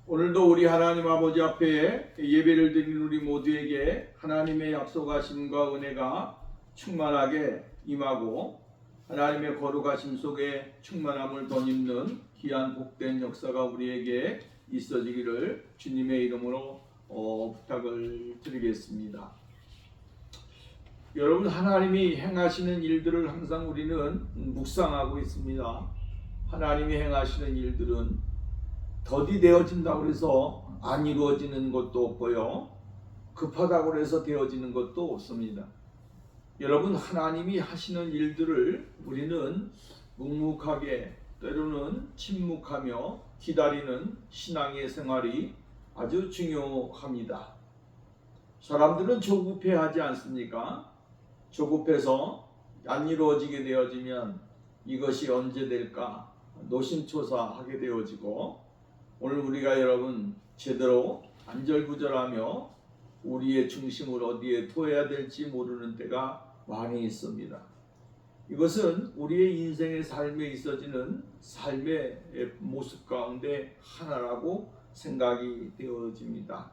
오늘도 우리 하나님 아버지 앞에 예배를 드리는 우리 모두에게 하나님의 약속하심과 은혜가 충만하게 임하고 하나님의 거룩하심 속에 충만함을 덧입는 귀한 복된 역사가 우리에게 있어지기를 주님의 이름으로 부탁을 드리겠습니다. 여러분, 하나님이 행하시는 일들을 항상 우리는 묵상하고 있습니다. 하나님이 행하시는 일들은 더디되어진다고 해서 안 이루어지는 것도 없고요, 급하다고 해서 되어지는 것도 없습니다. 여러분, 하나님이 하시는 일들을 우리는 묵묵하게, 때로는 침묵하며 기다리는 신앙의 생활이 아주 중요합니다. 사람들은 조급해하지 않습니까? 조급해서 안 이루어지게 되어지면 이것이 언제 될까 노심초사하게 되어지고, 오늘 우리가 여러분 제대로 안절부절하며 우리의 중심을 어디에 둬야 될지 모르는 때가 많이 있습니다. 이것은 우리의 인생의 삶에 있어지는 삶의 모습 가운데 하나라고 생각이 되어집니다.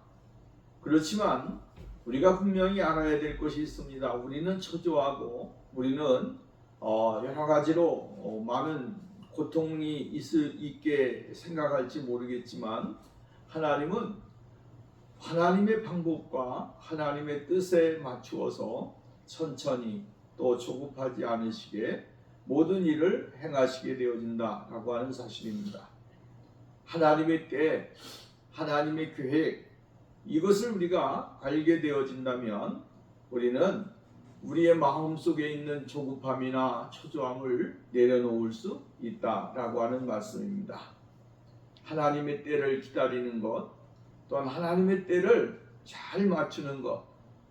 그렇지만 우리가 분명히 알아야 될 것이 있습니다. 우리는 초조하고 우리는 여러 가지로 많은 고통이 있게 생각할지 모르겠지만, 하나님은 하나님의 방법과 하나님의 뜻에 맞추어서 천천히 또 조급하지 않으시게 모든 일을 행하시게 되어진다라고 하는 사실입니다. 하나님의 때, 하나님의 계획, 이것을 우리가 알게 되어진다면 우리는 우리의 마음속에 있는 조급함이나 초조함을 내려놓을 수 있다라고 하는 말씀입니다. 하나님의 때를 기다리는 것, 또한 하나님의 때를 잘 맞추는 것,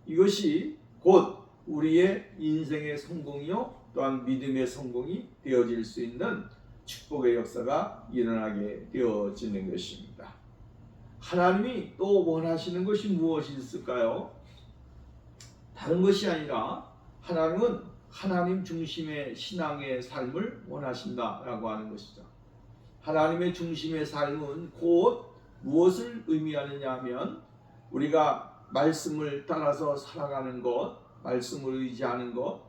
이것이 곧 우리의 인생의 성공이요 또한 믿음의 성공이 되어질 수 있는 축복의 역사가 일어나게 되어지는 것입니다. 하나님이 또 원하시는 것이 무엇이 있을까요? 다른 것이 아니라 하나님은 하나님 중심의 신앙의 삶을 원하신다라고 하는 것이죠. 하나님의 중심의 삶은 곧 무엇을 의미하느냐 하면, 우리가 말씀을 따라서 살아가는 것, 말씀을 의지하는 것,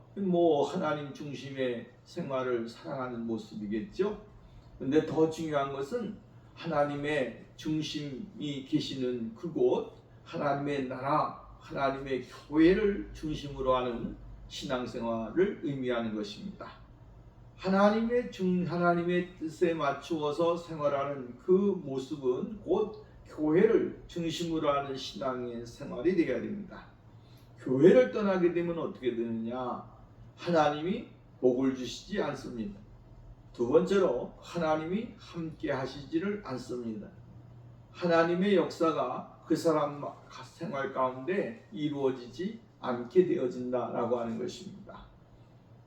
하나님 중심의 생활을 살아가는 모습이겠죠. 그런데 더 중요한 것은 하나님의 중심이 계시는 그곳, 하나님의 나라, 하나님의 교회를 중심으로 하는 신앙생활을 의미하는 것입니다. 하나님의 뜻에 맞추어서 생활하는 그 모습은 곧 교회를 중심으로 하는 신앙의 생활이 되어야 됩니다. 교회를 떠나게 되면 어떻게 되느냐? 하나님이 복을 주시지 않습니다. 두 번째로 하나님이 함께 하시지를 않습니다. 하나님의 역사가 그 사람 생활 가운데 이루어지지 않게 되어진다라고 하는 것입니다.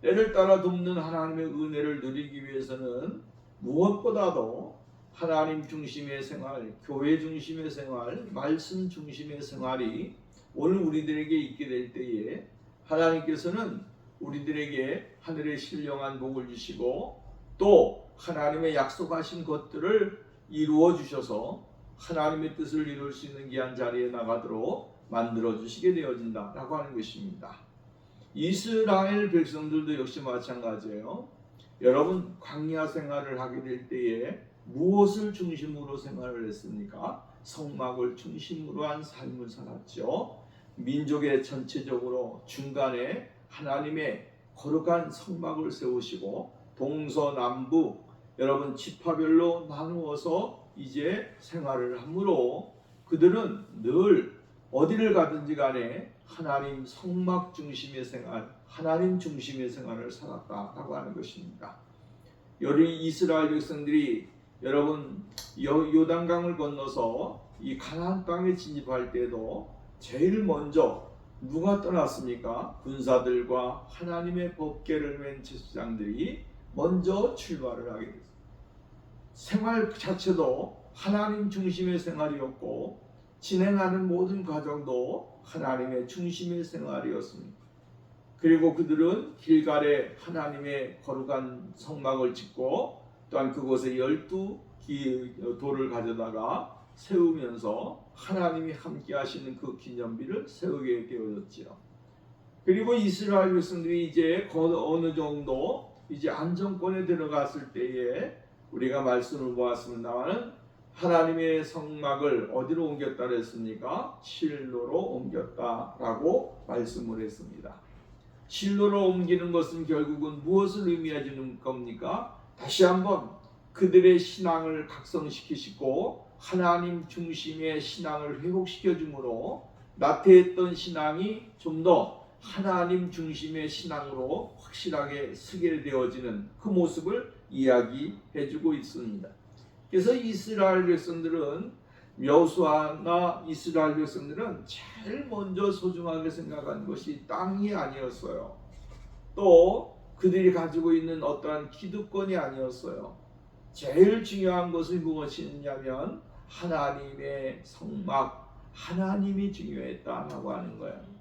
때를 따라 돕는 하나님의 은혜를 누리기 위해서는 무엇보다도 하나님 중심의 생활, 교회 중심의 생활, 말씀 중심의 생활이 오늘 우리들에게 있게 될 때에 하나님께서는 우리들에게 하늘의 신령한 복을 주시고 또 하나님의 약속하신 것들을 이루어 주셔서 하나님의 뜻을 이룰 수 있는 귀한 자리에 나가도록 만들어 주시게 되어진다라고 하는 것입니다. 이스라엘 백성들도 역시 마찬가지예요. 여러분, 광야 생활을 하게 될 때에 무엇을 중심으로 생활을 했습니까? 성막을 중심으로 한 삶을 살았죠. 민족의 전체적으로 중간에 하나님의 거룩한 성막을 세우시고 동서남북 여러분 지파별로 나누어서 이제 생활을 하므로 그들은 늘 어디를 가든지 간에 하나님 성막 중심의 생활, 하나님 중심의 생활을 살았다라고 하는 것입니다. 여리 이스라엘 백성들이 여러분 요단강을 건너서 이 가나안 땅에 진입할 때도 제일 먼저 누가 떠났습니까? 군사들과 하나님의 법궤를 맨 제사장들이 먼저 출발을 하게 됐습니다. 생활 자체도 하나님 중심의 생활이었고 진행하는 모든 과정도 하나님의 중심의 생활이었습니다. 그리고 그들은 길갈에 하나님의 거룩한 성막을 짓고 또한 그곳에 12 돌을 가져다가 세우면서 하나님이 함께 하시는 그 기념비를 세우게 되어졌지요. 그리고 이스라엘 백성들이 이제 어느 정도 이제 안정권에 들어갔을 때에 우리가 말씀을 보았습니다마는 하나님의 성막을 어디로 옮겼다 그랬습니까? 실로로 옮겼다라고 말씀을 했습니다. 실로로 옮기는 것은 결국은 무엇을 의미하는 겁니까? 다시 한번 그들의 신앙을 각성시키시고 하나님 중심의 신앙을 회복시켜 주므로 나태했던 신앙이 좀 더 하나님 중심의 신앙으로 확실하게 서게 되어지는 그 모습을 이야기해 주고 있습니다. 그래서 이스라엘 백성들은 여호수아나 이스라엘 백성들은 제일 먼저 소중하게 생각한 것이 땅이 아니었어요. 또 그들이 가지고 있는 어떠한 기득권이 아니었어요. 제일 중요한 것은 무엇이냐면 하나님의 성막, 하나님이 중요했다라고 하는 거예요.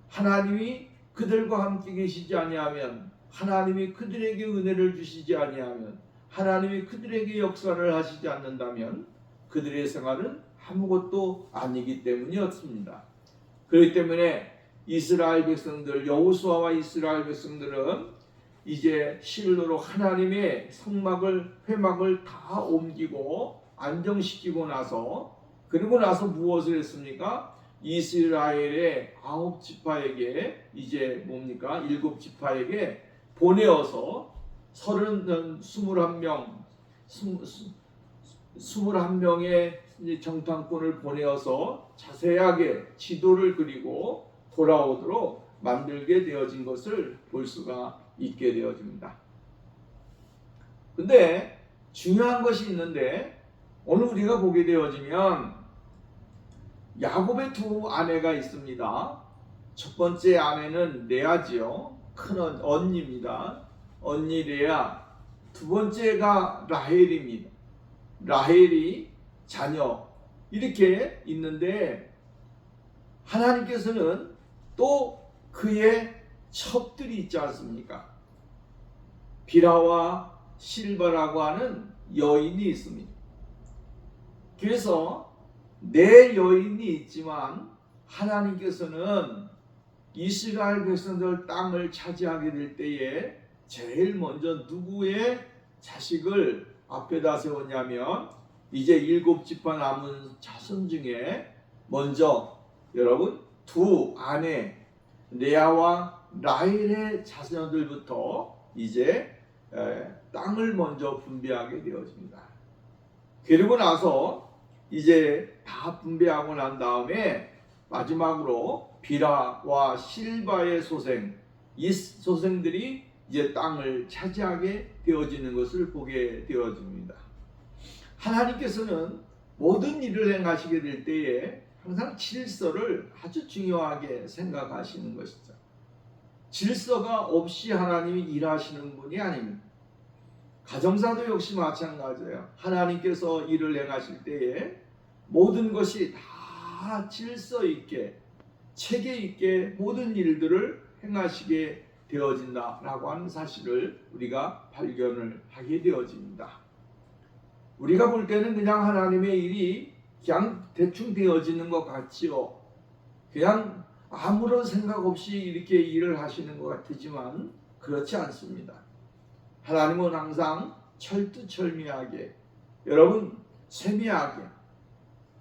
하나님이 그들과 함께 계시지 아니하면, 하나님이 그들에게 은혜를 주시지 아니하면, 하나님이 그들에게 역사를 하시지 않는다면 그들의 생활은 아무것도 아니기 때문이었습니다. 그렇기 때문에 이스라엘 백성들, 여호수아와 이스라엘 백성들은 이제 실로로 하나님의 성막을, 회막을 다 옮기고 안정시키고 나서, 그리고 나서 무엇을 했습니까? 이스라엘의 9지파에게 이제 뭡니까? 7지파에게 보내어서 21명의 정탐꾼을 보내어서 자세하게 지도를 그리고 돌아오도록 만들게 되어진 것을 볼 수가 있게 되어집니다. 근데 중요한 것이 있는데 오늘 우리가 보게 되어지면 야곱의 두 아내가 있습니다. 첫 번째 아내는 레아지요. 큰 언니입니다. 언니 레아. 두 번째가 라헬입니다. 라헬이 자녀. 이렇게 있는데 하나님께서는 또 그의 첩들이 있지 않습니까? 비라와 실바라고 하는 여인이 있습니다. 그래서 내 여인이 있지만 하나님께서는 이스라엘 백성들 땅을 차지하게 될 때에 제일 먼저 누구의 자식을 앞에다 세웠냐면 이제 7지파 남은 자손 중에 먼저 여러분 두 아내 레아와 라헬의 자손들부터 이제 땅을 먼저 분배하게 되어집니다. 그리고 나서 이제 다 분배하고 난 다음에 마지막으로 비라와 실바의 소생, 이 소생들이 이제 땅을 차지하게 되어지는 것을 보게 되어집니다. 하나님께서는 모든 일을 행하시게 될 때에 항상 질서를 아주 중요하게 생각하시는 것이죠. 질서가 없이 하나님이 일하시는 분이 아닙니다. 가정사도 역시 마찬가지예요. 하나님께서 일을 행하실 때에 모든 것이 다 질서 있게, 체계 있게 모든 일들을 행하시게 되어진다라고 하는 사실을 우리가 발견을 하게 되어집니다. 우리가 볼 때는 그냥 하나님의 일이 그냥 대충 되어지는 것 같지요. 그냥 아무런 생각 없이 이렇게 일을 하시는 것 같지만 그렇지 않습니다. 하나님은 항상 철두철미하게, 여러분 세미하게,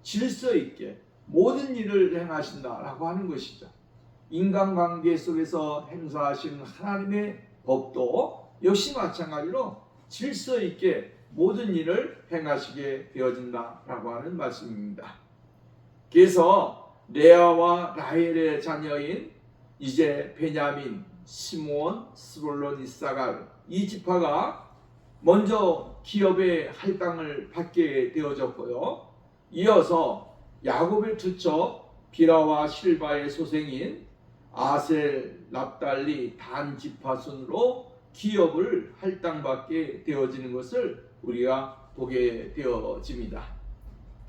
질서 있게 모든 일을 행하신다라고 하는 것이죠. 인간관계 속에서 행사하시는 하나님의 법도 역시 마찬가지로 질서 있게 모든 일을 행하시게 되어진다라고 하는 말씀입니다. 그래서 레아와 라헬의 자녀인 이제 베냐민, 시므온, 스불론, 이사갈 이 지파가 먼저 기업의 할당을 받게 되어졌고요. 이어서 야곱의 투척 비라와 실바의 소생인 아셀, 납달리, 단 지파 순으로 기업을 할당받게 되어지는 것을 우리가 보게 되어집니다.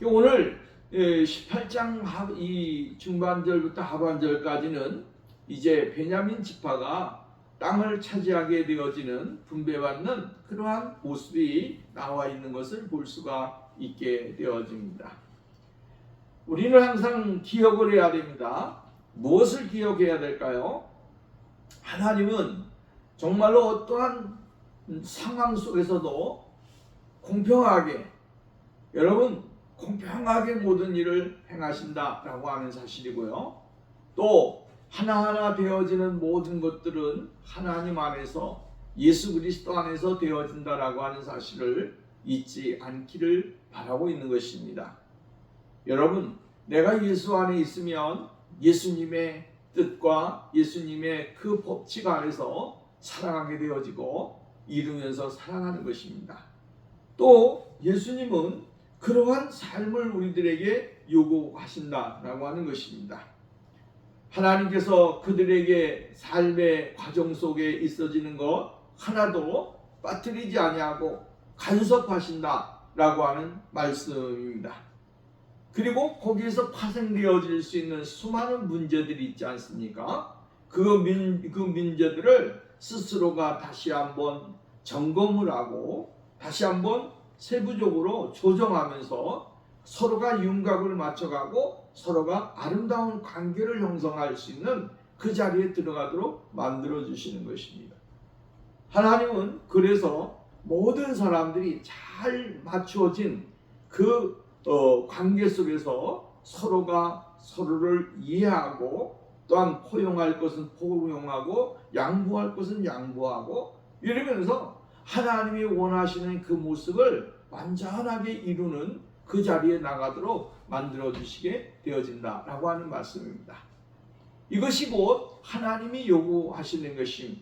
오늘 18장 이 중반절부터 하반절까지는 이제 베냐민 지파가 땅을 차지하게 되어지는 분배받는 그러한 모습이 나와 있는 것을 볼 수가 있게 되어집니다. 우리는 항상 기억을 해야 됩니다. 무엇을 기억해야 될까요? 하나님은 정말로 어떠한 상황 속에서도 공평하게, 여러분, 공평하게 모든 일을 행하신다라고 하는 사실이고요. 또 하나하나 되어지는 모든 것들은 하나님 안에서, 예수 그리스도 안에서 되어진다라고 하는 사실을 잊지 않기를 바라고 있는 것입니다. 여러분, 내가 예수 안에 있으면 예수님의 뜻과 예수님의 그 법칙 안에서 살아가게 되어지고 이루면서 살아가는 것입니다. 또 예수님은 그러한 삶을 우리들에게 요구하신다라고 하는 것입니다. 하나님께서 그들에게 삶의 과정 속에 있어지는 것 하나도 빠뜨리지 아니하고 간섭하신다라고 하는 말씀입니다. 그리고 거기에서 파생되어질 수 있는 수많은 문제들이 있지 않습니까? 그 문제들을 스스로가 다시 한번 점검을 하고 다시 한번 세부적으로 조정하면서 서로가 윤곽을 맞춰가고 서로가 아름다운 관계를 형성할 수 있는 그 자리에 들어가도록 만들어 주시는 것입니다. 하나님은 그래서 모든 사람들이 잘 맞추어진 그 관계 속에서 서로가 서로를 이해하고 또한 포용할 것은 포용하고 양보할 것은 양보하고 이러면서 하나님이 원하시는 그 모습을 완전하게 이루는 그 자리에 나가도록 만들어 주시게 되어진다라고 하는 말씀입니다. 이것이 곧 하나님이 요구하시는 것입니다.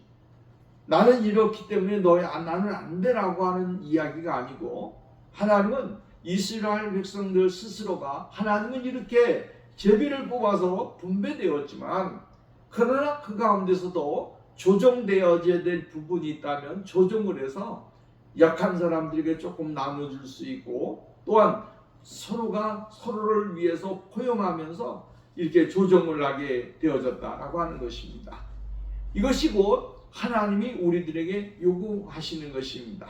나는 이렇기 때문에 나는 안 되라고 하는 이야기가 아니고, 하나님은 이스라엘 백성들 스스로가 하나님은 이렇게 제비를 뽑아서 분배되었지만 그러나 그 가운데서도 조정되어져야 될 부분이 있다면 조정을 해서 약한 사람들에게 조금 나눠줄 수 있고, 또한 서로가 서로를 위해서 포용하면서 이렇게 조정을 하게 되어졌다라고 하는 것입니다. 이것이 곧 하나님이 우리들에게 요구하시는 것입니다.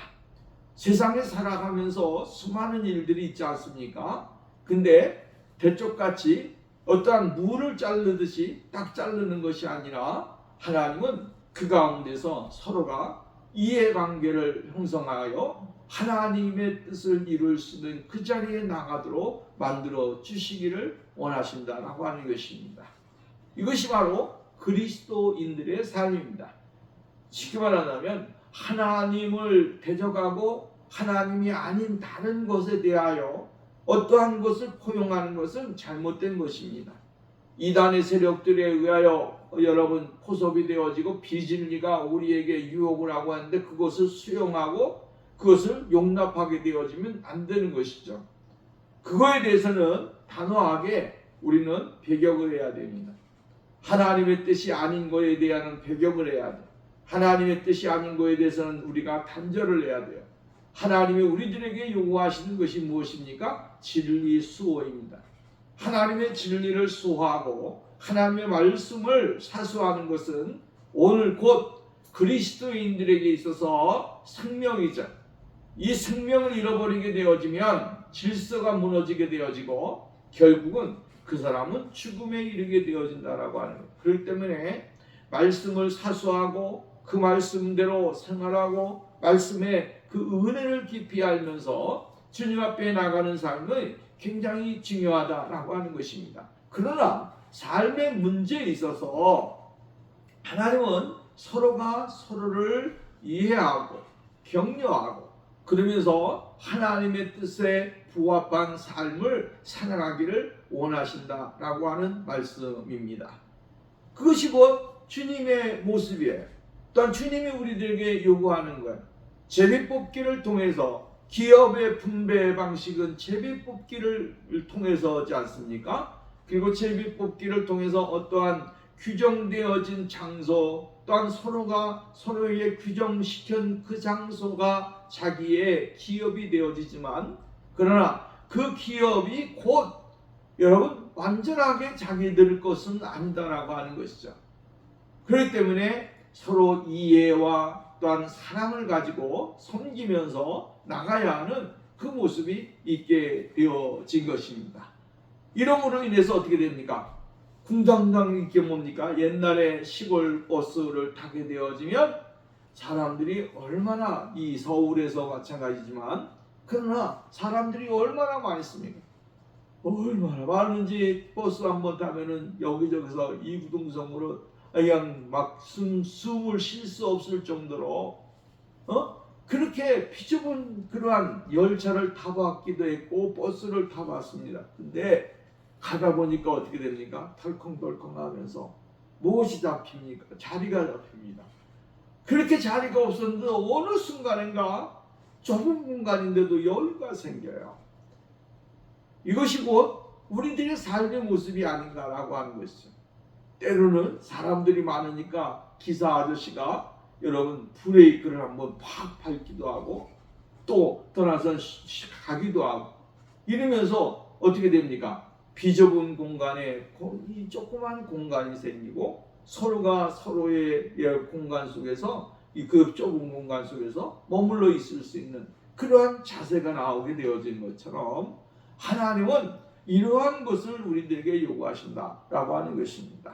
세상에 살아가면서 수많은 일들이 있지 않습니까? 근데 대쪽같이 어떠한 무를 자르듯이 딱 자르는 것이 아니라 하나님은 그 가운데서 서로가 이해관계를 형성하여 하나님의 뜻을 이룰 수 있는 그 자리에 나가도록 만들어 주시기를 원하신다라고 하는 것입니다. 이것이 바로 그리스도인들의 삶입니다. 쉽게 말하자면 하나님을 대적하고 하나님이 아닌 다른 것에 대하여 어떠한 것을 포용하는 것은 잘못된 것입니다. 이단의 세력들에 의하여 여러분 포섭이 되어지고 비진리가 우리에게 유혹을 하고 하는데 그것을 수용하고 그것을 용납하게 되어지면 안 되는 것이죠. 그거에 대해서는 단호하게 우리는 배격을 해야 됩니다. 하나님의 뜻이 아닌 것에 대한 배격을 해야 돼요. 하나님의 뜻이 아닌 것에 대해서는 우리가 단절을 해야 돼요. 하나님이 우리들에게 요구하시는 것이 무엇입니까? 진리 수호입니다. 하나님의 진리를 수호하고 하나님의 말씀을 사수하는 것은 오늘 곧 그리스도인들에게 있어서 생명이죠. 이 생명을 잃어버리게 되어지면 질서가 무너지게 되어지고 결국은 그 사람은 죽음에 이르게 되어진다라고 하는 거예요. 그렇기 때문에 말씀을 사수하고 그 말씀대로 생활하고 말씀의 그 은혜를 깊이 알면서 주님 앞에 나가는 삶은 굉장히 중요하다라고 하는 것입니다. 그러나 삶의 문제에 있어서 하나님은 서로가 서로를 이해하고 격려하고 그러면서 하나님의 뜻에 부합한 삶을 살아가기를 원하신다라고 하는 말씀입니다. 그것이 곧 주님의 모습이에요. 또한 주님이 우리들에게 요구하는 거예요. 제비뽑기를 통해서 기업의 분배 방식은 제비뽑기를 통해서지 않습니까? 그리고 제비뽑기를 통해서 어떠한 규정되어진 장소 또한 서로가 서로에게 규정시킨 그 장소가 자기의 기업이 되어지지만 그러나 그 기업이 곧 여러분 완전하게 자기들 것은 아니다라고 하는 것이죠. 그렇기 때문에 서로 이해와 또한 사랑을 가지고 섬기면서 나가야 하는 그 모습이 있게 되어진 것입니다. 이러므로 인해서 어떻게 됩니까? 궁당당 이게 뭡니까? 옛날에 시골 버스를 타게 되어지면 사람들이 얼마나, 이 서울에서 마찬가지지만 그러나 사람들이 얼마나 많습니까? 얼마나 많은지. 버스 한번 타면은 여기저기서 이구동성으로 그냥 막 숨을 쉴 수 없을 정도로 그렇게 비좁은 그러한 열차를 타봤기도 했고 버스를 타봤습니다. 근데 가다 보니까 어떻게 됩니까? 덜컹덜컹 하면서 무엇이 잡힙니까? 자리가 잡힙니다. 그렇게 자리가 없었는데 어느 순간인가 좁은 공간인데도 여유가 생겨요. 이것이 곧 우리들의 삶의 모습이 아닌가라고 하는 것이죠. 때로는 사람들이 많으니까 기사 아저씨가 여러분 브레이크를 한번 팍 밟기도 하고 또 떠나서 가기도 하고 이러면서 어떻게 됩니까? 비좁은 공간에 이 조그만 공간이 생기고 서로가 서로의 공간 속에서 그 좁은 공간 속에서 머물러 있을 수 있는 그러한 자세가 나오게 되어진 것처럼 하나님은 이러한 것을 우리들에게 요구하신다라고 하는 것입니다.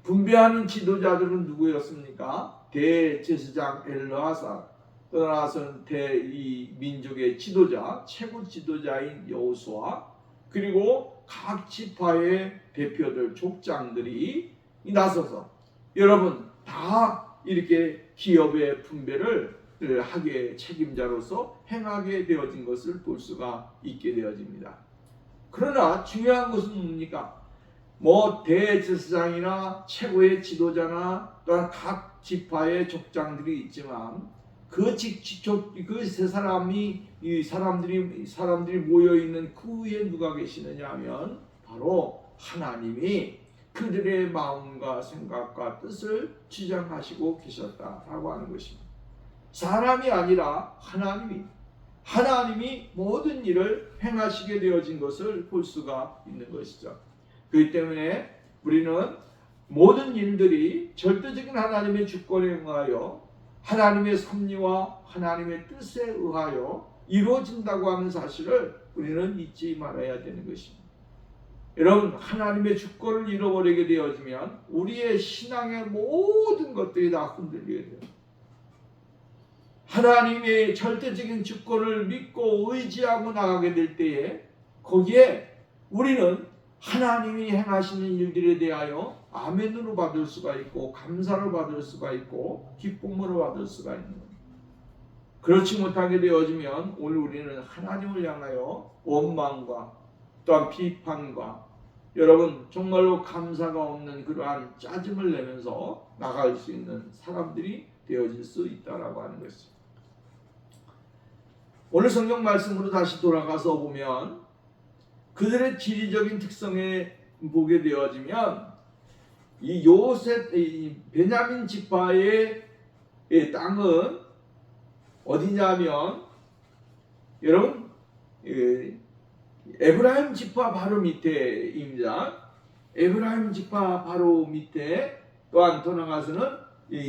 분배하는 지도자들은 누구였습니까? 대제사장 엘르아사, 떠나서는 이 민족의 지도자, 최고 지도자인 여호수아, 그리고 각 지파의 대표들, 족장들이 나서서 여러분 다 이렇게 기업의 분배를 하게 책임자로서 행하게 되어진 것을 볼 수가 있게 되어집니다. 그러나 중요한 것은 뭡니까? 대제사장이나 최고의 지도자나 또한 각 지파의 족장들이 있지만 그 세 사람이 이 사람들이 모여 있는 그 위에 누가 계시느냐 하면 바로 하나님이 그들의 마음과 생각과 뜻을 주장하시고 계셨다라고 하는 것입니다. 사람이 아니라 하나님이 모든 일을 행하시게 되어진 것을 볼 수가 있는 것이죠. 그렇기 때문에 우리는 모든 일들이 절대적인 하나님의 주권에 의하여 하나님의 섭리와 하나님의 뜻에 의하여 이루어진다고 하는 사실을 우리는 잊지 말아야 되는 것입니다. 여러분, 하나님의 주권을 잃어버리게 되어지면 우리의 신앙의 모든 것들이 다 흔들리게 돼요. 하나님의 절대적인 주권을 믿고 의지하고 나가게 될 때에 거기에 우리는 하나님이 행하시는 일들에 대하여 아멘으로 받을 수가 있고 감사로 받을 수가 있고 기쁨으로 받을 수가 있는 겁니다. 그렇지 못하게 되어지면 오늘 우리는 하나님을 향하여 원망과 또한 비판과 여러분 정말로 감사가 없는 그러한 짜증을 내면서 나갈 수 있는 사람들이 되어질 수 있다라고 하는 것입니다. 오늘 성경 말씀으로 다시 돌아가서 보면 그들의 지리적인 특성에 보게 되어지면 이 베냐민 지파의 땅은 어디냐면 여러분 에브라임 지파 바로 밑에입니다. 에브라임 지파 바로 밑에 또한 더 나가서는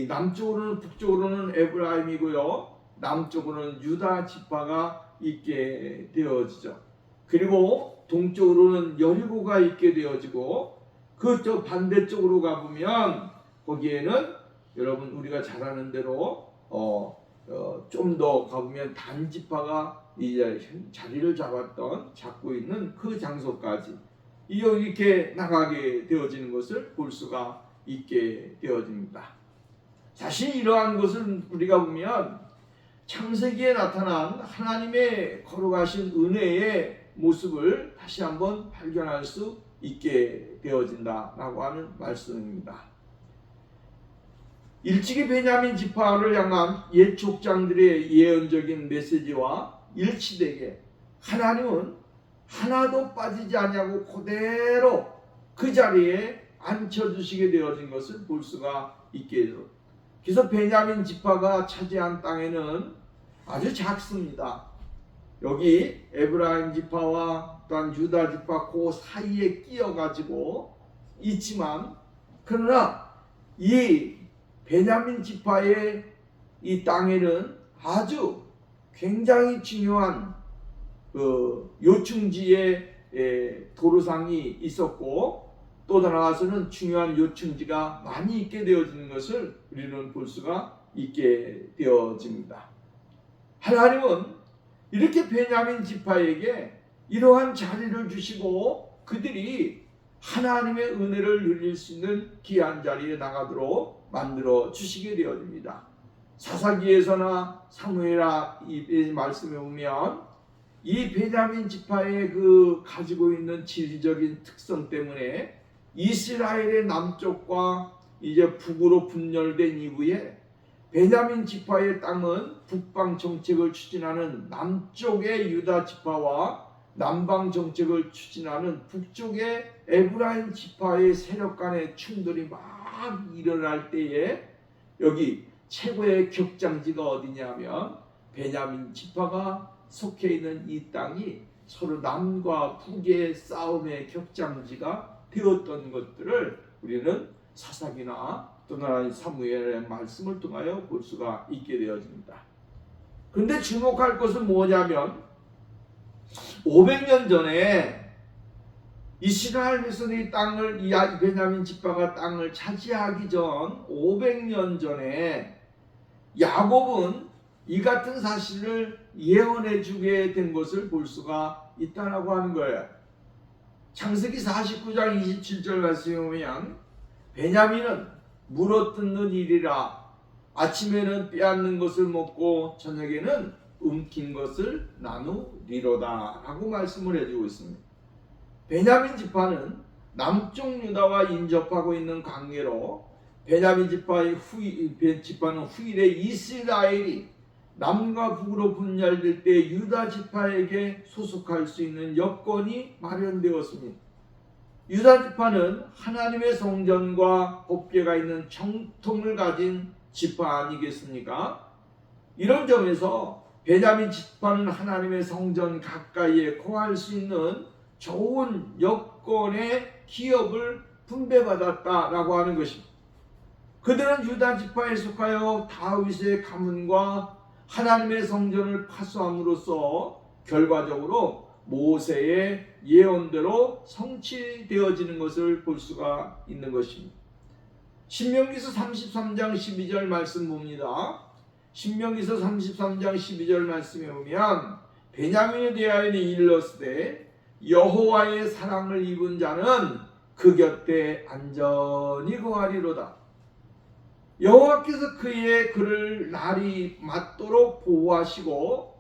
남쪽으로는 북쪽으로는 에브라임이고요. 남쪽으로는 유다 지파가 있게 되어지죠. 그리고 동쪽으로는 여리고가 있게 되어지고 그쪽 반대쪽으로 가보면 거기에는 여러분 우리가 잘 아는 대로 좀 더 가보면 단 지파가 이제 자리를 잡고 있는 그 장소까지 이렇게 나가게 되어지는 것을 볼 수가 있게 되어집니다. 사실 이러한 것을 우리가 보면 창세기에 나타난 하나님의 거룩하신 은혜의 모습을 다시 한번 발견할 수 있게 되어진다라고 하는 말씀입니다. 일찍이 베냐민 지파를 향한 옛 족장들의 예언적인 메시지와 일치되게 하나님은 하나도 빠지지 아니하고 그대로 그 자리에 앉혀주시게 되어진 것을 볼 수가 있게 되죠. 그래서 베냐민 지파가 차지한 땅에는 아주 작습니다. 여기 에브라임 지파와 또한 유다 지파 그 사이에 끼어가지고 있지만 그러나 이 베냐민 지파의 이 땅에는 아주 굉장히 중요한 요충지의 도로상이 있었고 또 나아가서는 중요한 요충지가 많이 있게 되어지는 것을 우리는 볼 수가 있게 되어집니다. 하나님은 이렇게 베냐민 지파에게 이러한 자리를 주시고 그들이 하나님의 은혜를 누릴 수 있는 귀한 자리에 나가도록 만들어 주시게 되어집니다. 사사기에서나 사무엘하 이 말씀에 보면 이 베냐민 지파의 그 가지고 있는 지리적인 특성 때문에 이스라엘의 남쪽과 이제 북으로 분열된 이후에 베냐민 지파의 땅은 북방 정책을 추진하는 남쪽의 유다 지파와 남방 정책을 추진하는 북쪽의 에브라임 지파의 세력 간의 충돌이 막 일어날 때에 여기 최고의 격장지가 어디냐면 베냐민 지파가 속해 있는 이 땅이 서로 남과 북의 싸움의 격장지가 되었던 것들을 우리는 사사기나 또는 사무엘의 말씀을 통하여 볼 수가 있게 되어집니다. 그런데 주목할 것은 뭐냐면 500년 전에 이스라엘 백성이 땅을 이 베냐민 지파가 땅을 차지하기 전 500년 전에 야곱은 이 같은 사실을 예언해 주게 된 것을 볼 수가 있다라고 하는 거예요. 창세기 49장 27절 말씀에 보면 베냐민은 물어뜯는 일이라 아침에는 빼앗는 것을 먹고 저녁에는 움킨 것을 나누리로다 라고 말씀을 해주고 있습니다. 베냐민 지파는 남쪽 유다와 인접하고 있는 관계로 베냐민 지파는 후일에 이스라엘이 남과 북으로 분열될 때 유다 지파에게 소속할 수 있는 여건이 마련되었습니다. 유다 지파는 하나님의 성전과 법궤가 있는 정통을 가진 지파 아니겠습니까? 이런 점에서 베냐민 지파는 하나님의 성전 가까이에 거할 수 있는 좋은 여건의 기업을 분배받았다라고 하는 것입니다. 그들은 유다 지파에 속하여 다윗의 가문과 하나님의 성전을 파수함으로써 결과적으로 모세의 예언대로 성취되어지는 것을 볼 수가 있는 것입니다. 신명기서 33장 12절 말씀 봅니다. 신명기서 33장 12절 말씀에 보면 베냐민에 대하여는 일렀으되 여호와의 사랑을 입은 자는 그 곁에 안전히 거하리로다. 여호와께서 그를 날이 맞도록 보호하시고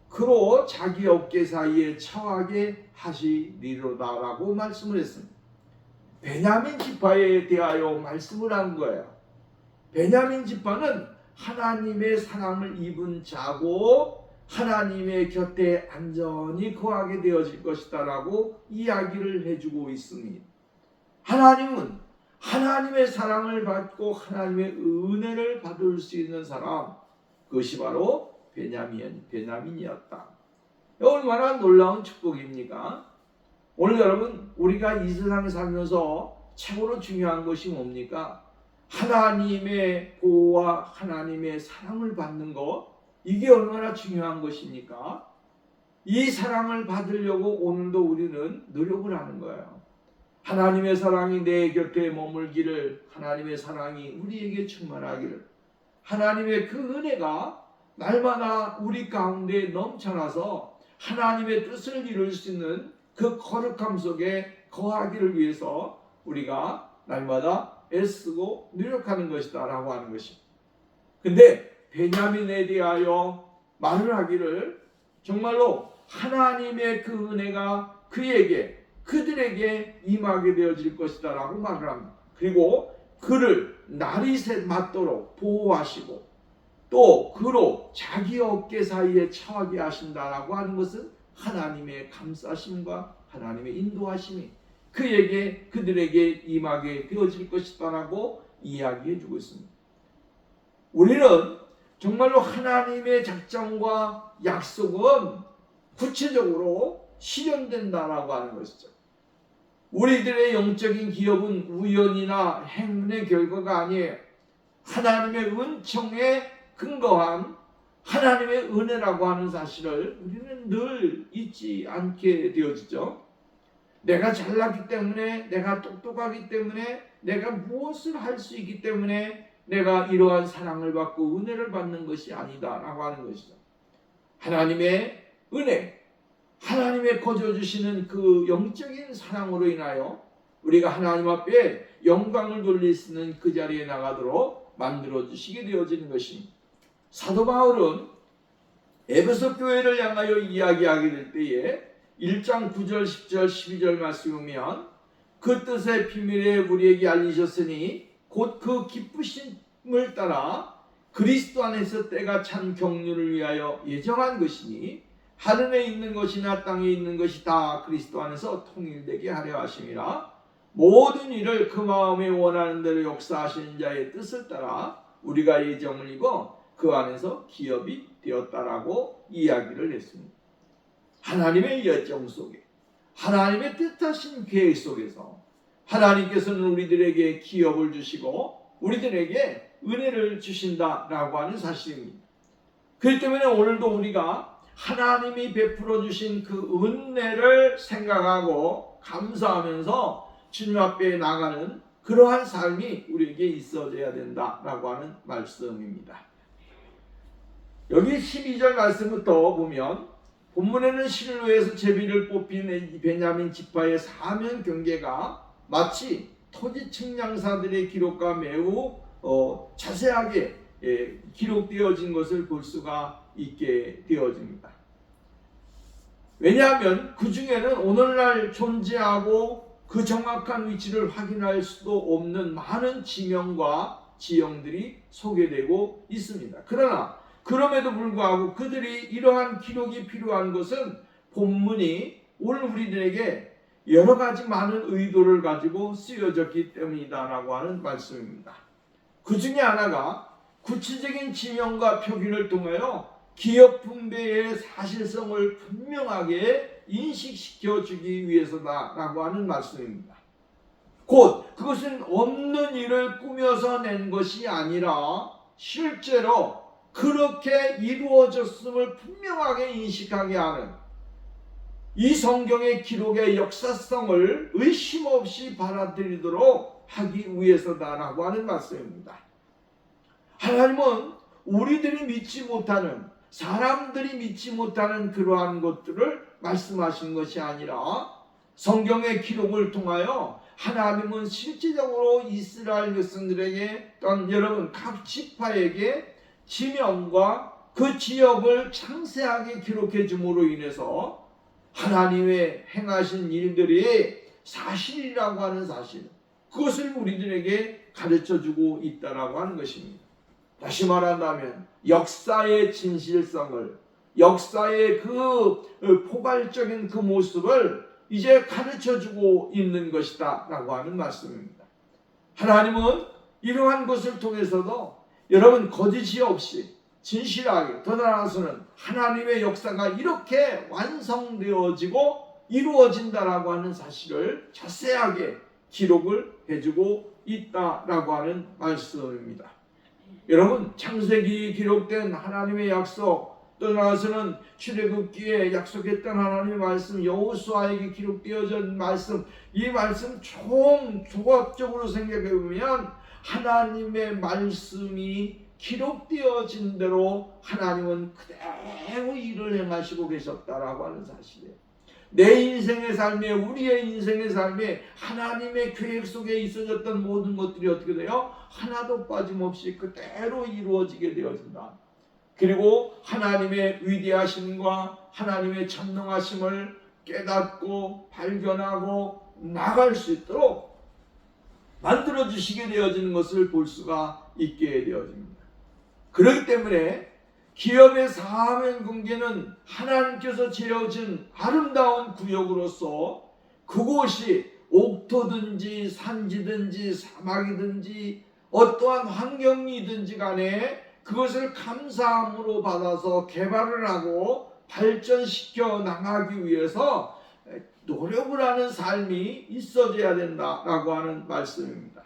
그로 자기 어깨 사이에 처하게 하시리로다 라고 말씀을 했습니다. 베냐민 지파에 대하여 말씀을 한 거예요. 베냐민 지파는 하나님의 사랑을 입은 자고 하나님의 곁에 안전히 거하게 되어질 것이다 라고 이야기를 해주고 있습니다. 하나님은 하나님의 사랑을 받고 하나님의 은혜를 받을 수 있는 사람, 그것이 바로 베냐민이었다. 얼마나 놀라운 축복입니까? 오늘 여러분, 우리가 이 세상에 살면서 최고로 중요한 것이 뭡니까? 하나님의 보호와 하나님의 사랑을 받는 것, 이게 얼마나 중요한 것입니까? 이 사랑을 받으려고 오늘도 우리는 노력을 하는 거예요. 하나님의 사랑이 내 곁에 머물기를, 하나님의 사랑이 우리에게 충만하기를, 하나님의 그 은혜가 날마다 우리 가운데 넘쳐나서 하나님의 뜻을 이룰 수 있는 그 거룩함 속에 거하기를 위해서 우리가 날마다 애쓰고 노력하는 것이다 라고 하는 것입니다. 근데 베냐민에 대하여 말을 하기를 정말로 하나님의 그 은혜가 그들에게 임하게 되어질 것이다 라고 말을 합니다. 그리고 그를 날이 맞도록 보호하시고 또 그로 자기 어깨 사이에 처하게 하신다라고 하는 것은 하나님의 감싸심과 하나님의 인도하심이 그들에게 임하게 되어질 것이다라고 이야기해 주고 있습니다. 우리는 정말로 하나님의 작정과 약속은 구체적으로 실현된다라고 하는 것이죠. 우리들의 영적인 기업은 우연이나 행운의 결과가 아니에요. 하나님의 은총에 근거한 하나님의 은혜라고 하는 사실을 우리는 늘 잊지 않게 되어지죠. 내가 잘났기 때문에, 내가 똑똑하기 때문에, 내가 무엇을 할 수 있기 때문에 내가 이러한 사랑을 받고 은혜를 받는 것이 아니다 라고 하는 것이죠. 하나님의 은혜, 하나님의 거저 주시는 그 영적인 사랑으로 인하여 우리가 하나님 앞에 영광을 돌릴 수 있는 그 자리에 나가도록 만들어 주시게 되어지는 것입니다. 사도 바울은 에베소 교회를 향하여 이야기하게 될 때에 1장 9절 10절 12절 말씀을 보면 그 뜻의 비밀에 우리에게 알리셨으니 곧 그 기쁘심을 따라 그리스도 안에서 때가 찬 경륜을 위하여 예정한 것이니 하늘에 있는 것이나 땅에 있는 것이 다 그리스도 안에서 통일되게 하려 하심이라. 모든 일을 그 마음에 원하는 대로 역사하시는 자의 뜻을 따라 우리가 예정을 입어 그 안에서 기업이 되었다라고 이야기를 했습니다. 하나님의 예정 속에, 하나님의 뜻하신 계획 속에서 하나님께서는 우리들에게 기업을 주시고 우리들에게 은혜를 주신다라고 하는 사실입니다. 그렇기 때문에 오늘도 우리가 하나님이 베풀어 주신 그 은혜를 생각하고 감사하면서 주님 앞에 나가는 그러한 삶이 우리에게 있어져야 된다라고 하는 말씀입니다. 여기 12절 말씀부터 보면 본문에는 실로에서 제비를 뽑힌 베냐민 지파의 사면 경계가 마치 토지 측량사들의 기록과 매우 자세하게 기록되어진 것을 볼 수가 있게 되어집니다. 왜냐하면 그 중에는 오늘날 존재하고 그 정확한 위치를 확인할 수도 없는 많은 지명과 지형들이 소개되고 있습니다. 그러나 그럼에도 불구하고 그들이 이러한 기록이 필요한 것은 본문이 오늘 우리들에게 여러 가지 많은 의도를 가지고 쓰여졌기 때문이다라고 하는 말씀입니다. 그 중에 하나가 구체적인 지명과 표기를 통하여 기업 분배의 사실성을 분명하게 인식시켜 주기 위해서다라고 하는 말씀입니다. 곧 그것은 없는 일을 꾸며서 낸 것이 아니라 실제로 그렇게 이루어졌음을 분명하게 인식하게 하는 이 성경의 기록의 역사성을 의심 없이 받아들이도록 하기 위해서다라고 하는 말씀입니다. 하나님은 우리들이 믿지 못하는, 사람들이 믿지 못하는 그러한 것들을 말씀하신 것이 아니라 성경의 기록을 통하여 하나님은 실질적으로 이스라엘 백성들에게 또는 여러분 각 지파에게 지명과 그 지역을 상세하게 기록해 줌으로 인해서 하나님의 행하신 일들이 사실이라고 하는 사실, 그것을 우리들에게 가르쳐주고 있다라고 하는 것입니다. 다시 말한다면 역사의 진실성을, 역사의 그 포괄적인 그 모습을 이제 가르쳐주고 있는 것이다 라고 하는 말씀입니다. 하나님은 이러한 것을 통해서도 여러분 거짓이 없이 진실하게, 더 나아가서는 하나님의 역사가 이렇게 완성되어지고 이루어진다라고 하는 사실을 자세하게 기록을 해주고 있다라고 하는 말씀입니다. 여러분 창세기에 기록된 하나님의 약속, 또 나아가서는 출애굽기에 약속했던 하나님의 말씀, 여호수아에게 기록되어진 말씀, 이 말씀 총 종합적으로 생각해 보면 하나님의 말씀이 기록되어진 대로 하나님은 그대로 일을 행하시고 계셨다라고 하는 사실이에요. 내 인생의 삶에, 우리의 인생의 삶에 하나님의 계획 속에 있어졌던 모든 것들이 어떻게 돼요? 하나도 빠짐없이 그대로 이루어지게 되어진다. 그리고 하나님의 위대하심과 하나님의 전능하심을 깨닫고 발견하고 나갈 수 있도록 만들어주시게 되어지는 것을 볼 수가 있게 되어집니다. 그렇기 때문에 기업의 사면 공개는 하나님께서 지어진 아름다운 구역으로서 그곳이 옥토든지 산지든지 사막이든지 어떠한 환경이든지 간에 그것을 감사함으로 받아서 개발을 하고 발전시켜 나가기 위해서 노력을 하는 삶이 있어져야 된다라고 하는 말씀입니다.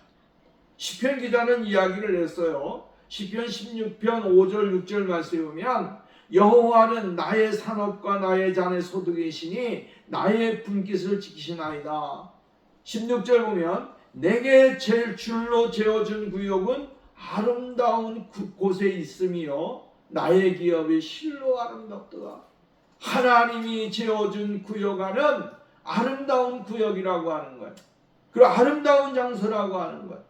시편 기자는 이야기를 했어요. 시편 16편 5절 6절 말씀에 보면 여호와는 나의 산업과 나의 잔의 소득이시니 나의 분깃을 지키시나이다. 16절 보면 내게 줄로 재어준 구역은 아름다운 곳에 있으며 나의 기업이 실로 아름답도다. 하나님이 재어준 구역 안은 아름다운 구역이라고 하는 거예요. 그리고 아름다운 장소라고 하는 거예요.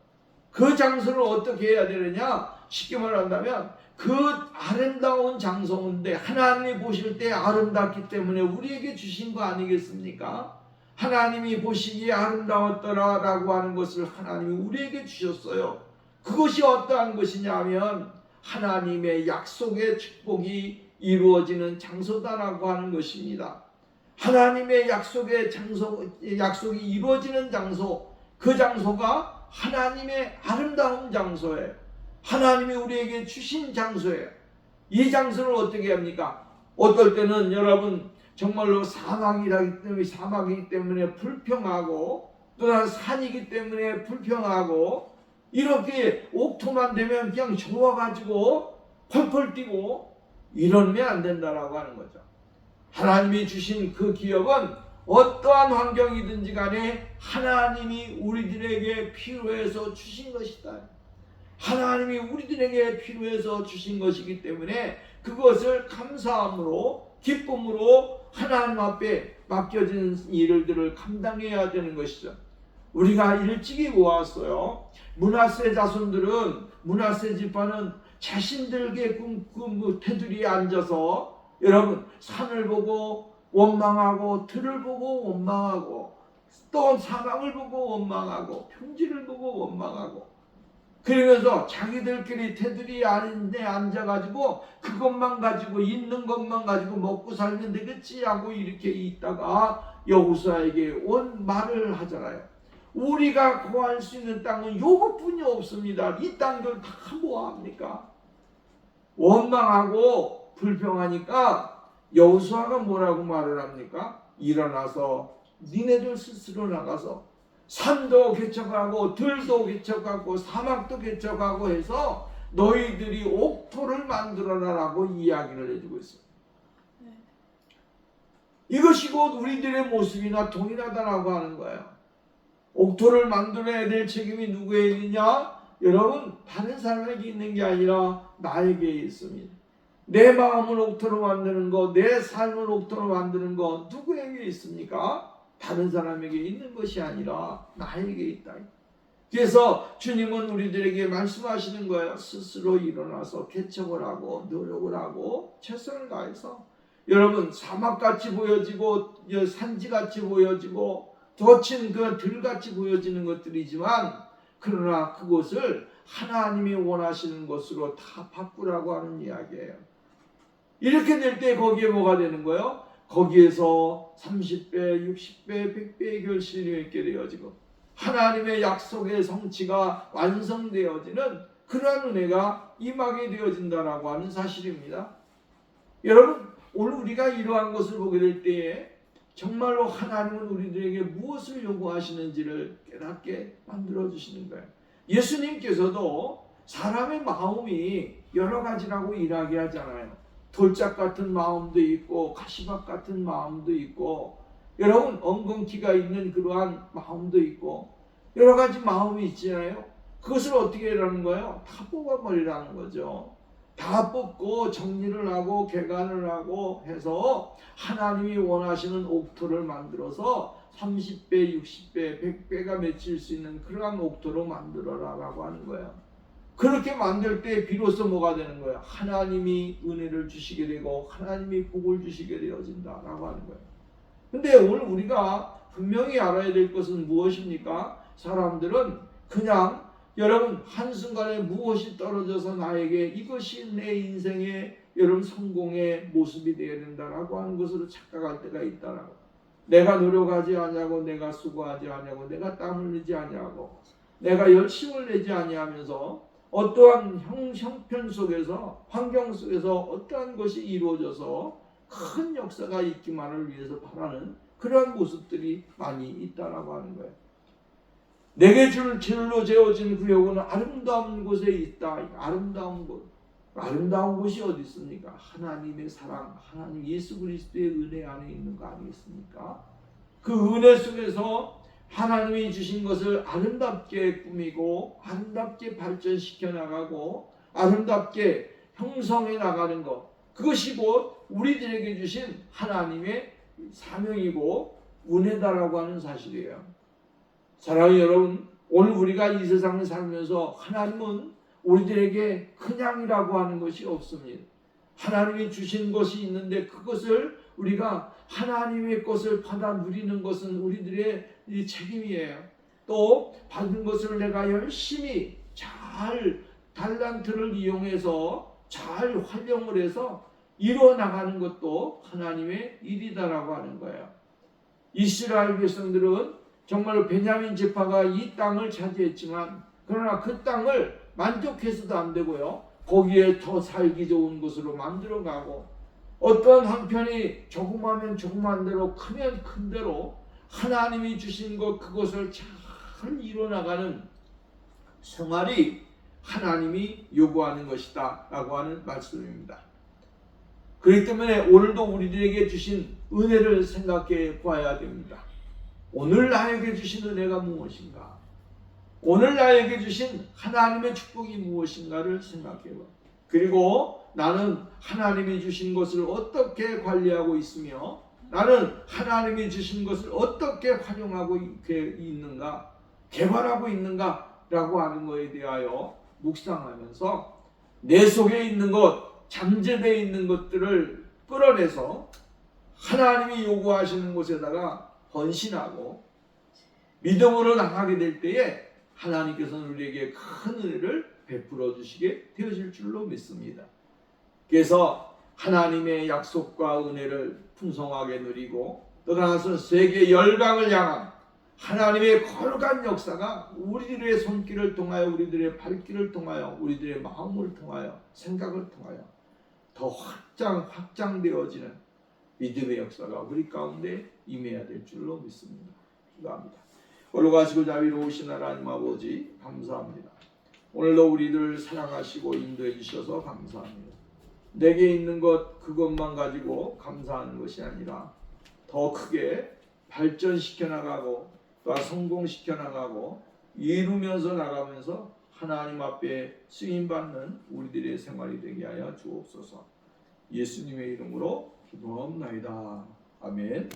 그 장소를 어떻게 해야 되느냐? 쉽게 말한다면 그 아름다운 장소인데 하나님이 보실 때 아름답기 때문에 우리에게 주신 거 아니겠습니까? 하나님이 보시기에 아름다웠더라라고 하는 것을 하나님이 우리에게 주셨어요. 그것이 어떠한 것이냐 하면 하나님의 약속의 축복이 이루어지는 장소다라고 하는 것입니다. 하나님의 약속이 이루어지는 장소, 그 장소가 하나님의 아름다운 장소예요. 하나님이 우리에게 주신 장소예요. 이 장소를 어떻게 합니까? 어떨 때는 여러분 정말로 사막이기 때문에 불평하고 또한 산이기 때문에 불평하고 이렇게 옥토만 되면 그냥 좋아가지고 펄펄 뛰고 이러면 안 된다라고 하는 거죠. 하나님이 주신 그 기업은 어떠한 환경이든지 간에 하나님이 우리들에게 필요해서 주신 것이다. 하나님이 우리들에게 필요해서 주신 것이기 때문에 그것을 감사함으로 기쁨으로 하나님 앞에 맡겨진 일들을 감당해야 되는 것이죠. 우리가 일찍이 모았어요. 므낫세 자손들은 므낫세 지파는 자신들의 테두리에 앉아서 여러분 산을 보고 원망하고 들을 보고 원망하고 또 사막을 보고 원망하고 평지를 보고 원망하고 그러면서 자기들끼리 테두리 안에 앉아가지고 그것만 가지고 있는 것만 가지고 먹고 살면 되겠지 하고 이렇게 있다가 여호수아에게 온 말을 하잖아요. 우리가 구할 수 있는 땅은 요것뿐이 없습니다. 이 땅들 다 뭐합니까? 원망하고 불평하니까 여호수아가 뭐라고 말을 합니까? 일어나서 니네들 스스로 나가서 산도 개척하고 들도 개척하고 사막도 개척하고 해서 너희들이 옥토를 만들어라라고 이야기를 해주고 있어요. 이것이 곧 우리들의 모습이나 동일하다라고 하는 거예요. 옥토를 만들어야 될 책임이 누구에 있느냐? 여러분 다른 사람에게 있는 게 아니라 나에게 있습니다. 내 마음을 옥토로 만드는 것, 내 삶을 옥토로 만드는 것 누구에게 있습니까? 다른 사람에게 있는 것이 아니라 나에게 있다. 그래서 주님은 우리들에게 말씀하시는 거예요. 스스로 일어나서 개척을 하고 노력을 하고 최선을 다해서 여러분 사막같이 보여지고 산지같이 보여지고 거친 그 들같이 보여지는 것들이지만 그러나 그것을 하나님이 원하시는 것으로 다 바꾸라고 하는 이야기예요. 이렇게 될 때 거기에 뭐가 되는 거예요? 거기에서 30배, 60배, 100배의 결실이 있게 되어지고 하나님의 약속의 성취가 완성되어지는 그러한 은혜가 임하게 되어진다라고 하는 사실입니다. 여러분 오늘 우리가 이러한 것을 보게 될 때에 정말로 하나님은 우리들에게 무엇을 요구하시는지를 깨닫게 만들어주시는 거예요. 예수님께서도 사람의 마음이 여러 가지라고 이야기하잖아요. 돌짝 같은 마음도 있고 가시밭 같은 마음도 있고 여러분 엉겅퀴가 있는 그러한 마음도 있고 여러 가지 마음이 있잖아요. 그것을 어떻게 하라는 거예요? 다 뽑아버리라는 거죠. 다 뽑고 정리를 하고 개간을 하고 해서 하나님이 원하시는 옥토를 만들어서 30배, 60배, 100배가 맺힐 수 있는 그러한 옥토로 만들어라라고 하는 거예요. 그렇게 만들 때 비로소 뭐가 되는 거예요? 하나님이 은혜를 주시게 되고 하나님이 복을 주시게 되어진다라고 하는 거예요. 근데 오늘 우리가 분명히 알아야 될 것은 무엇입니까? 사람들은 그냥 여러분 한순간에 무엇이 떨어져서 나에게 이것이 내 인생의 여러분 성공의 모습이 되어야 된다라고 하는 것으로 착각할 때가 있다라고. 내가 노력하지 않냐고, 내가 수고하지 않냐고, 내가 땀 흘리지 않냐고, 내가 열심을 내지 아니하면서 어떠한 형편 속에서 환경 속에서 어떠한 것이 이루어져서 큰 역사가 있기만을 위해서 바라는 그러한 모습들이 많이 있다라고 하는 거예요. 내게 줄로 재어진 구역은 아름다운 곳에 있다. 아름다운 곳. 아름다운 곳이 어디 있습니까? 하나님의 사랑, 하나님 예수 그리스도의 은혜 안에 있는 거 아니겠습니까? 그 은혜 속에서 하나님이 주신 것을 아름답게 꾸미고 아름답게 발전시켜 나가고 아름답게 형성해 나가는 것, 그것이 곧 우리들에게 주신 하나님의 사명이고 은혜다라고 하는 사실이에요. 사랑하는 여러분, 오늘 우리가 이 세상을 살면서 하나님은 우리들에게 그냥이라고 하는 것이 없습니다. 하나님이 주신 것이 있는데 그것을 우리가 하나님의 것을 받아 누리는 것은 우리들의 책임이에요. 또 받은 것을 내가 열심히 잘 달란트를 이용해서 잘 활용을 해서 이루어 나가는 것도 하나님의 일이다라고 하는 거예요. 이스라엘 백성들은 정말 베냐민 지파가 이 땅을 차지했지만 그러나 그 땅을 만족해서도 안 되고요. 거기에 더 살기 좋은 곳으로 만들어가고 어떤 한편이 조그마면 조그만 대로 크면 큰 대로 하나님이 주신 것 그것을 잘 이뤄나가는 생활이 하나님이 요구하는 것이다 라고 하는 말씀입니다. 그렇기 때문에 오늘도 우리들에게 주신 은혜를 생각해 봐야 됩니다. 오늘 나에게 주신 은혜가 무엇인가? 오늘 나에게 주신 하나님의 축복이 무엇인가를 생각해 봐. 그리고 나는 하나님이 주신 것을 어떻게 관리하고 있으며 나는 하나님이 주신 것을 어떻게 활용하고 있는가, 개발하고 있는가라고 하는 것에 대하여 묵상하면서 내 속에 있는 것, 잠재되어 있는 것들을 끌어내서 하나님이 요구하시는 곳에다가 헌신하고 믿음으로 나가게 될 때에 하나님께서는 우리에게 큰 은혜를 베풀어 주시게 되어질 줄로 믿습니다. 그래서 하나님의 약속과 은혜를 풍성하게 누리고 또 나아가서 세계 열강을 향한 하나님의 거룩한 역사가 우리들의 손길을 통하여 우리들의 발길을 통하여 우리들의 마음을 통하여 생각을 통하여 더 확장되어지는 믿음의 역사가 우리 가운데 임해야 될 줄로 믿습니다. 기도합니다. 올라가시고 자비로우신 하나님 아버지 감사합니다. 오늘도 우리들 사랑하시고 인도해 주셔서 감사합니다. 내게 있는 것 그것만 가지고 감사하는 것이 아니라 더 크게 발전시켜 나가고 또 성공시켜 나가고 이루면서 나가면서 하나님 앞에 쓰임받는 우리들의 생활이 되게 하여 주옵소서. 예수님의 이름으로 기도하옵나이다. 아멘.